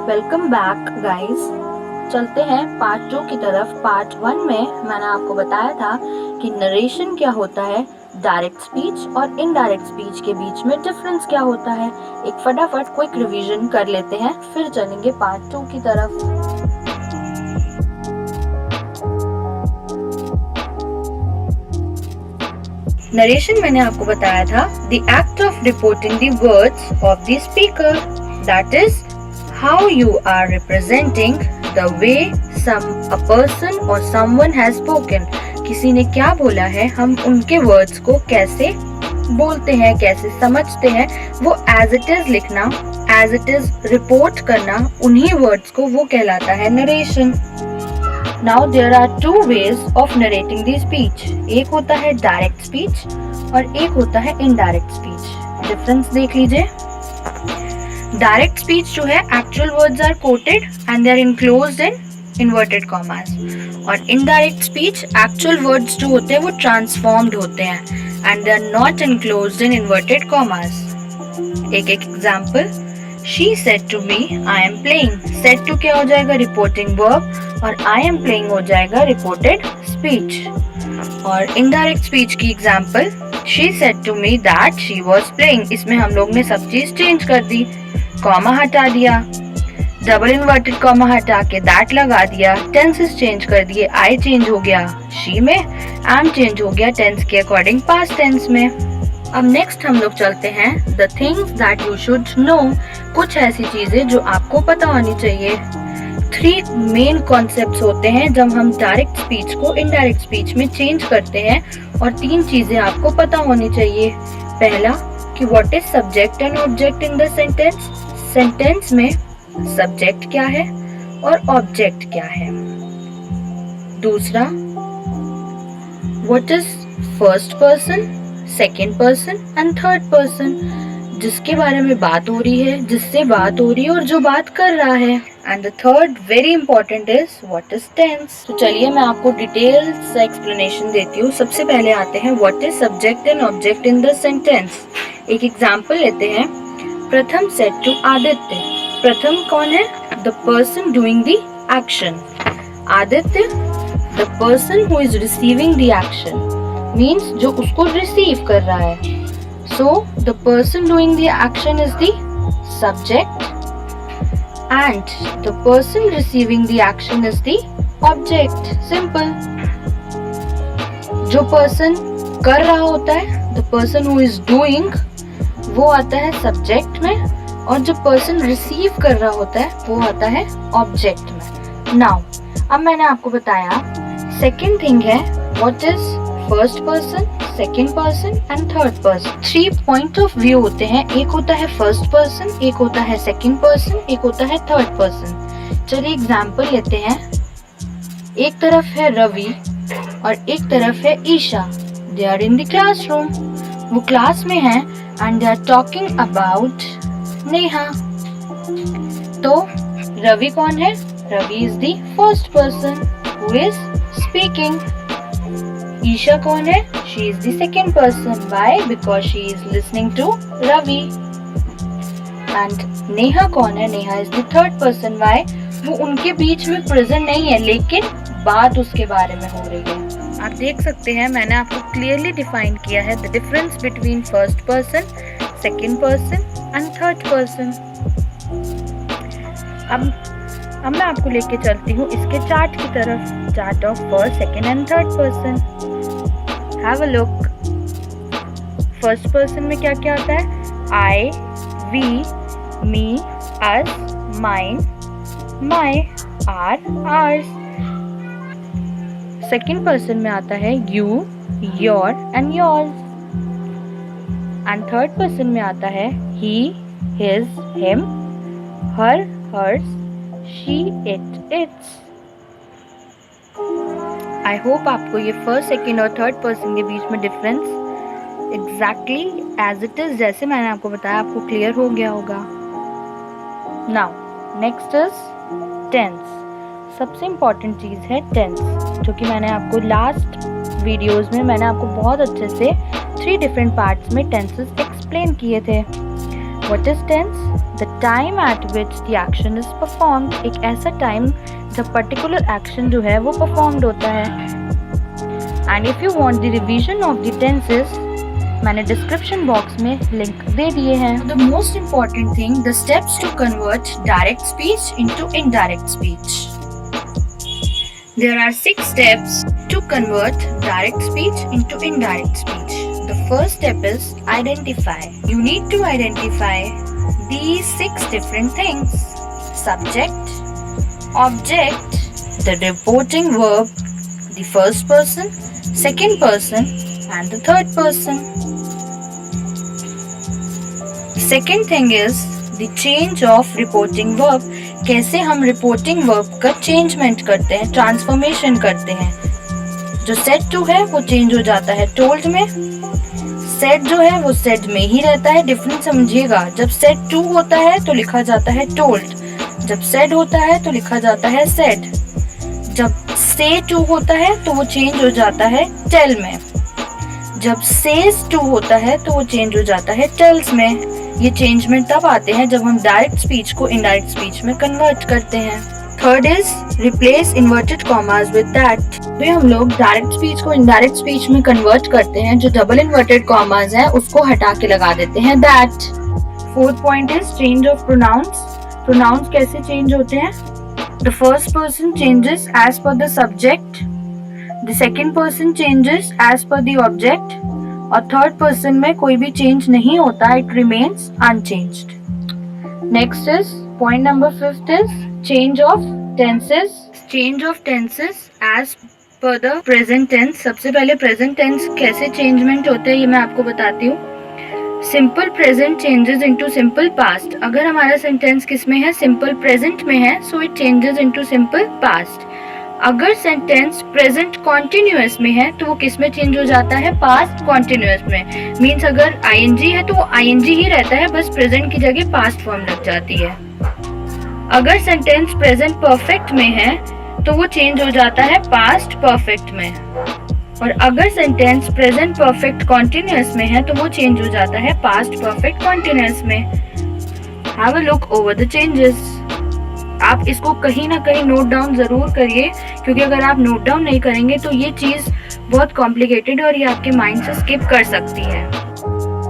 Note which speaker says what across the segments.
Speaker 1: Welcome back guys. चलते हैं part 2 की तरफ। पार्ट 1 में मैंने आपको बताया था कि नरेशन क्या होता है, डायरेक्ट स्पीच और इनडायरेक्ट स्पीच के बीच में डिफरेंस क्या होता है। एक फटाफट क्विक रिवीजन कर लेते हैं, फिर चलेंगे पार्ट 2 की तरफ। नरेशन मैंने आपको बताया था the act of reporting the words of the speaker, that is how you are representing the way a person or someone has spoken। किसी ने क्या बोला है, हम उनके वर्ड्स को कैसे बोलते हैं, कैसे समझते हैं, वो as it is लिखना, as it is रिपोर्ट करना, उन्हीं वर्ड्स को वो कहलाता है narration. Now there are two ways of narrating the speech। एक होता है डायरेक्ट स्पीच और एक होता है इनडायरेक्ट स्पीच। डिफरेंस देख लीजिए। डायरेक्ट स्पीच जो है, actual words are quoted and they are enclosed in inverted commas, और इनडायरेक्ट स्पीच एक्चुअल वर्ड्स जो होते हैं वो ट्रांसफॉर्म्ड होते हैं and they are not enclosed in inverted commas. एक example, she said to me I am playing. Said to क्या हो जाएगा, रिपोर्टिंग वर्ब, और आई एम प्लेइंग हो जाएगा रिपोर्टेड स्पीच। और इनडायरेक्ट स्पीच की example, she said to me that she was playing. इसमें हम लोग ने सब चीज चेंज कर दी, कॉमा हटा दिया, डबल इन्वर्टेड कॉमा हटा के दैट लगा दिया, टेंसेस चेंज कर दिए, आई चेंज हो गया शी में, एम चेंज हो गया टेंस के अकॉर्डिंग पास्ट टेंस में। अब नेक्स्ट हम लोग चलते हैं the things that you should know. कुछ ऐसी चीजें जो आपको पता होनी चाहिए। 3 मेन कॉन्सेप्ट्स होते हैं जब हम डायरेक्ट स्पीच को इनडायरेक्ट स्पीच में चेंज करते हैं, और 3 चीजें आपको पता होनी चाहिए। पहला कि what is subject and object in the sentence. Sentence में सब्जेक्ट क्या है और ऑब्जेक्ट क्या है। दूसरा, what is first person, second person and third person. जिसके बारे में बात हो रही है, जिससे बात हो रही है और जो बात कर रहा है। And the third very important is what is tense. तो चलिए मैं आपको डिटेल से एक्सप्लेनेशन देती हूँ। सबसे पहले आते हैं what is subject and object in the sentence. एक एग्जांपल लेते हैं। प्रथम सेड टू आदित्य। प्रथम कौन है, the person doing the action. Aditya the person who is receiving the action, means जो उसको रिसीव कर रहा है। So the person doing the action is the subject and the person receiving the action is the object. Simple. जो person कर रहा होता है, the person who is doing, वो आता है सब्जेक्ट में, और जो पर्सन रिसीव कर रहा होता है वो आता है ऑब्जेक्ट में। नाउ अब मैंने आपको बताया सेकंड थिंग है what is first person, second person and third person. 3 point of view होते हैं। एक होता है फर्स्ट पर्सन, एक होता है सेकंड पर्सन, एक होता है थर्ड पर्सन। चलिए एग्जांपल लेते हैं। एक तरफ है रवि और एक तरफ है Isha. They are in the classroom. वो क्लास में हैं and they are talking about Neha. तो रवि कौन है, Ravi is the first person who is speaking। Isha कौन है, she is the second person। Why? Because she is listening to Ravi. and Neha कौन है, Neha is the third person। Why? वो उनके बीच में प्रेजेंट नहीं है, लेकिन बात उसके बारे में हो रही है। आप देख सकते हैं मैंने आपको क्लियरली डिफाइन किया है the difference between first person, second person and third person. अब मैं आपको लेके चलती हूँ इसके चार्ट की तरफ, chart of first, second and third person. Have a look. First person में क्या क्या आता है, I, we, me, us, mine, my, our, ours. Second person में आता है you, your and yours. And third person में आता है he, his, him, her, hers, she, it, its. I hope आपको ये फर्स्ट, सेकंड और थर्ड पर्सन के बीच में difference exactly as it is जैसे मैंने आपको बताया आपको क्लियर हो गया होगा। Now next is tense. सबसे इम्पॉर्टेंट चीज़ है टेंस, जो कि मैंने आपको लास्ट वीडियोस में मैंने आपको बहुत अच्छे से 3 डिफरेंट पार्ट्स में टेंसेस एक्सप्लेन किए थे। What is tense? The time at which the action is performed. एक ऐसा time जब particular action जो है वो performed होता है. And if you want the revision of the tenses, मैंने description box में link दे दिए हैं. The most important thing, the steps to convert direct speech into indirect speech. There are 6 steps to convert direct speech into indirect speech. The first step is identify. You need to identify these 6 different things: subject, object, the reporting verb, the first person, second person, and the third person. The second thing is the change of reporting verb. कैसे हम reporting verb का changement करते हैं, transformation करते हैं. जो said to है वो change हो जाता है told में. said जो है वो said में ही रहता है. डिफरेंस समझिएगा. जब said to होता है तो लिखा जाता है told. जब said होता है तो लिखा जाता है said. जब say to होता है तो वो change हो जाता है tell में. जब says to होता है तो वो change हो जाता है tells में. ये चेंजमेंट तब आते हैं जब हम डायरेक्ट स्पीच को इनडायरेक्ट स्पीच में कन्वर्ट करते हैं. Third is replace inverted commas with that. तो हम लोग डायरेक्ट स्पीच को इनडायरेक्ट स्पीच में कन्वर्ट करते हैं. जो डबल इन्वर्टेड कॉमास है उसको हटा के लगा देते हैं that. Fourth point is change of pronouns. Pronouns कैसे चेंज होते हैं? The first person changes as per the subject, the second person changes as per the object, और थर्ड पर्सन में कोई भी चेंज नहीं होता. It remains unchanged. Next is point number 5 is change of tenses. Change of tenses as per the present tense. सबसे पहले present tense कैसे changement होते हैं ये मैं आपको बताती हूँ. Simple present changes into simple past. अगर हमारा सेंटेंस किस में है? सिंपल प्रेजेंट में है, so it changes into simple past. अगर सेंटेंस प्रेजेंट कॉन्टिन्यूअस में है तो वो किस में चेंज हो जाता है? पास्ट कॉन्टिन्यूअस में. मीन्स अगर आईएनजी है तो वो आईएनजी ही रहता है, बस प्रेजेंट की जगह पास्ट फॉर्म लग जाती है. अगर सेंटेंस प्रेजेंट परफेक्ट में है तो वो चेंज हो जाता है पास्ट परफेक्ट में. और अगर सेंटेंस प्रेजेंट परफेक्ट कॉन्टिन्यूअस में है तो वो चेंज हो जाता है पास्ट परफेक्ट कॉन्टिन्यूअस में. Have a look over the changes. आप इसको कहीं ना कहीं नोट डाउन जरूर करिए, क्योंकि अगर आप नोट डाउन नहीं करेंगे तो ये चीज बहुत कॉम्प्लिकेटेड और ये आपके माइंड से स्किप कर सकती है.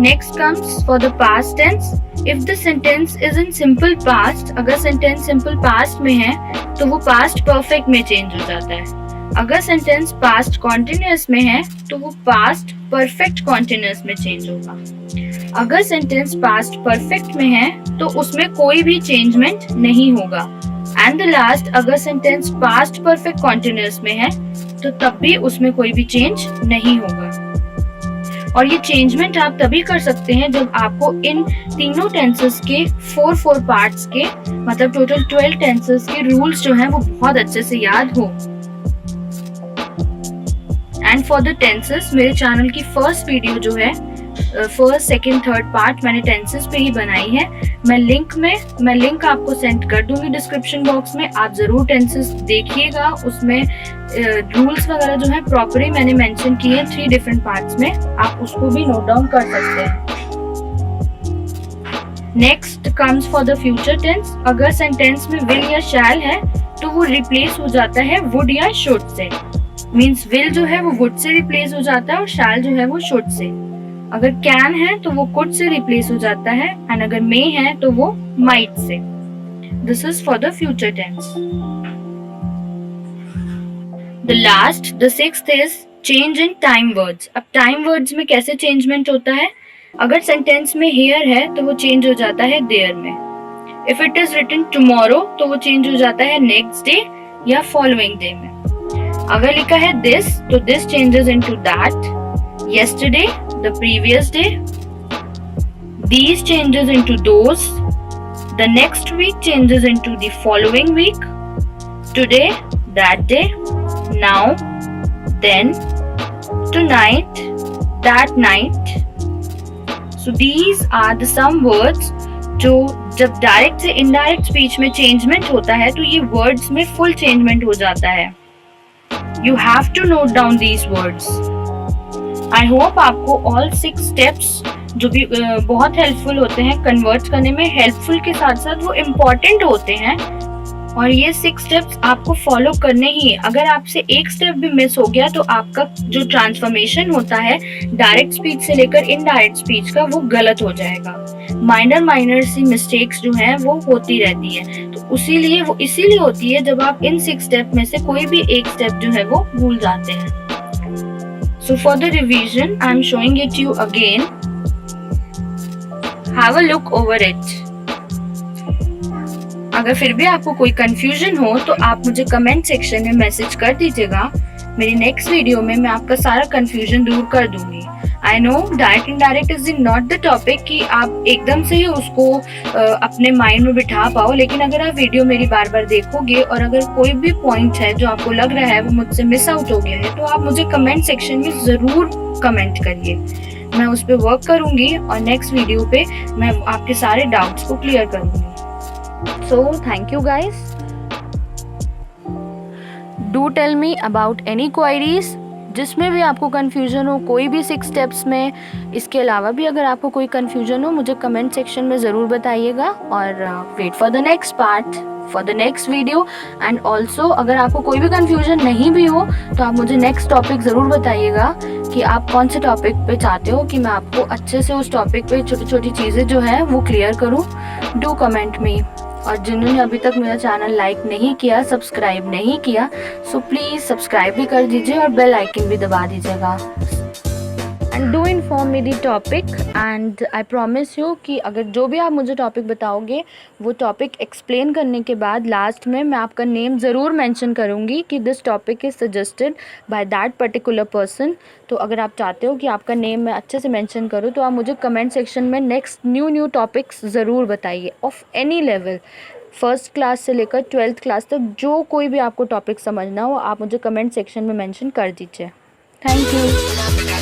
Speaker 1: Next comes for the past tense. If the sentence is in simple past, अगर सेंटेंस सिंपल पास्ट में है तो वो पास्ट परफेक्ट में चेंज हो जाता है. अगर सेंटेंस पास्ट कॉन्टिन्यूअस में है तो वो पास्ट परफेक्ट कॉन्टिन्यूअस में चेंज होगा. अगर सेंटेंस पास्ट परफेक्ट में है तो उसमें कोई भी चेंजमेंट नहीं होगा. एंड द लास्ट, अगर सेंटेंस पास्ट परफेक्ट कॉन्टिन्यूअस में है तो तब भी उसमें कोई भी चेंज नहीं होगा. और ये चेंजमेंट आप तभी कर सकते हैं जब आपको इन तीनों टेंसेस के 4 पार्ट्स के, मतलब टोटल 12 टेंसेस के रूल्स जो हैं वो बहुत अच्छे से याद हो. एंड फॉर द टेंसेस, मेरे चैनल की फर्स्ट वीडियो जो है, फर्स्ट सेकंड थर्ड पार्ट मैंने टेंसेस पे ही बनाई है. मैं लिंक आपको सेंड कर दूंगी डिस्क्रिप्शन बॉक्स में. आप जरूर टेंसेस देखिएगा. उसमें रूल्स वगैरह जो है प्रॉपरली मैंने मेंशन किए हैं 3 डिफरेंट पार्ट्स में. आप उसको भी नोट डाउन कर सकते हैं. Next comes for the future tense. अगर सेंटेंस में विल या शैल है तो वो रिप्लेस हो जाता है वुड या शुड से. मीन्स विल जो है वो वुड से रिप्लेस हो जाता है और शैल जो है वो शुड से. अगर कैन है तो वो कुड से रिप्लेस हो जाता है, एंड अगर मे है तो वो might say. This is for the future tense. The last, the sixth is change in time words. अब टाइम वर्ड्स में कैसे चेंजमेंट होता है? अगर सेंटेंस में हेयर है तो वो चेंज हो जाता है देयर में. If it is written tomorrow तो वो चेंज हो जाता है नेक्स्ट डे या फॉलोइंग डे में. अगर लिखा है दिस तो this changes into that. yesterday, the previous day. These changes into those. The next week changes into the following week. Today, that day. Now, then, tonight, that night. So these are the some words जो जब direct से indirect speech में changement होता है तो ये words में full changement हो जाता है. You have to note down these words. I hope आपको all 6 steps जो भी बहुत हेल्पफुल होते हैं, कन्वर्ट करने में हेल्पफुल के साथ साथ वो इम्पॉर्टेंट होते हैं। और ये 6 स्टेप्स आपको फॉलो करने ही है। अगर आपसे एक स्टेप भी मिस हो गया तो आपका जो ट्रांसफॉर्मेशन होता है डायरेक्ट स्पीच से लेकर इनडायरेक्ट स्पीच का, वो गलत हो जाएगा। माइनर सी मिस्टेक्स जो हैं वो होती रहती है, तो वो इसीलिए होती है जब आप इन 6 स्टेप में से कोई भी एक स्टेप जो है वो भूल जाते हैं। So for the revision, I am showing it to you again. Have a look over it. अगर फिर भी आपको कोई कंफ्यूजन हो तो आप मुझे कमेंट सेक्शन में मैसेज कर दीजिएगा। मेरी नेक्स्ट वीडियो में मैं आपका सारा कंफ्यूजन दूर कर दूंगी। I know direct indirect is not the topic कि आप एकदम से ही उसको अपने माइंड में बिठा पाओ, लेकिन अगर आप वीडियो मेरी बार बार देखोगे और अगर कोई भी पॉइंट है जो आपको लग रहा है वो मुझसे मिस आउट हो गया है, तो आप मुझे कमेंट सेक्शन में ज़रूर कमेंट करिए। मैं उस पर वर्क करूंगी और नेक्स्ट वीडियो पे मैं आपके सारे डाउट्स को क्लियर करूंगी। So thank you guys. Do tell me about any queries. जिसमें भी आपको कन्फ्यूजन हो, कोई भी 6 स्टेप्स में, इसके अलावा भी अगर आपको कोई कन्फ्यूजन हो मुझे कमेंट सेक्शन में ज़रूर बताइएगा। और wait for the next part, for the next video. And also अगर आपको कोई भी कन्फ्यूजन नहीं भी हो तो आप मुझे नेक्स्ट टॉपिक ज़रूर बताइएगा कि आप कौन से टॉपिक पे चाहते हो कि मैं आपको अच्छे से उस टॉपिक पे छोटी छोटी चीज़ें जो है वो क्लियर करूँ। Do comment me. और जिन्होंने अभी तक मेरा चैनल लाइक नहीं किया, सब्सक्राइब नहीं किया, सो प्लीज़ सब्सक्राइब भी कर दीजिए और बेल आइकन भी दबा दीजिएगा। And do inform me the topic. And I promise you कि अगर जो भी आप मुझे टॉपिक बताओगे वो टॉपिक एक्सप्लेन करने के बाद लास्ट में मैं आपका नेम ज़रूर मेंशन करूँगी कि this topic is suggested by that particular person. तो अगर आप चाहते हो कि आपका नेम मैं अच्छे से मेंशन करूँ तो आप मुझे कमेंट सेक्शन में नेक्स्ट न्यू टॉपिक्स ज़रूर बताइए of any level, 1st class से लेकर 12th क्लास तक। जो कोई भी आपको टॉपिक समझना हो आप मुझे कमेंट सेक्शन में मेंशन कर दीजिए। Thank you.